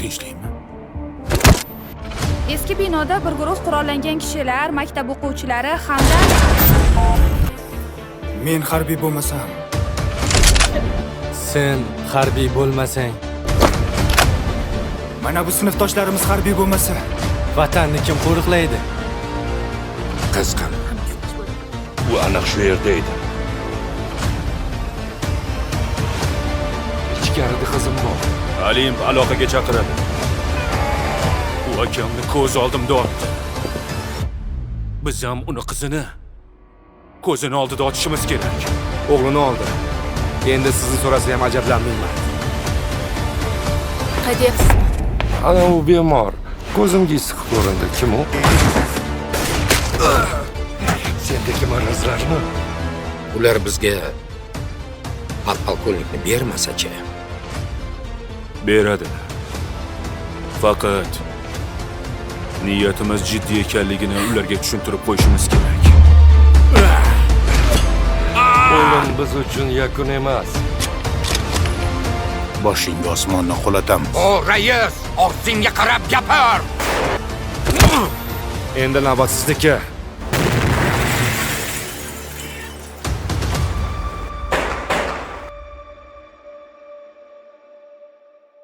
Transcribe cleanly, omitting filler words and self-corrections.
Tinchlikmi? Eski binoda bir guruh qurollangan kishilar, maktab o'quvchilari hamda Men harbiy bo'lmasam, Sen harbiy bo'lmasang, mana bu sinfdoshlarimiz harbiy bo'lmasa, vatanni kim qo'riqlaydi? Qiz qani? U aniq shu yerda edi. Ichkarida qizim bor. Alim aloqaga chaqiradi. U akamni ko'z oldimda otdi. Biz ham uni qizini ko'zini oldida otishimiz kerak. O'g'lini oldi. Endi sizni so'rasa ham ajablanmayman. qaytyapsizmi? Ana u bemor. Ko'zimga issiq ko'rindi. Kim u? Sendagi marazlarmi? Ular bizga podpolkovnikni bermasa-chi? Beradi. Faqat niyatimiz jiddiy ekanligini ularga tushuntirib qo'yishimiz kerak. O'lim biz uchun yakun emas. boshingga osmonni qo'latamiz. O rais, og'zingga qarab gapir. Endi navbat sizniki.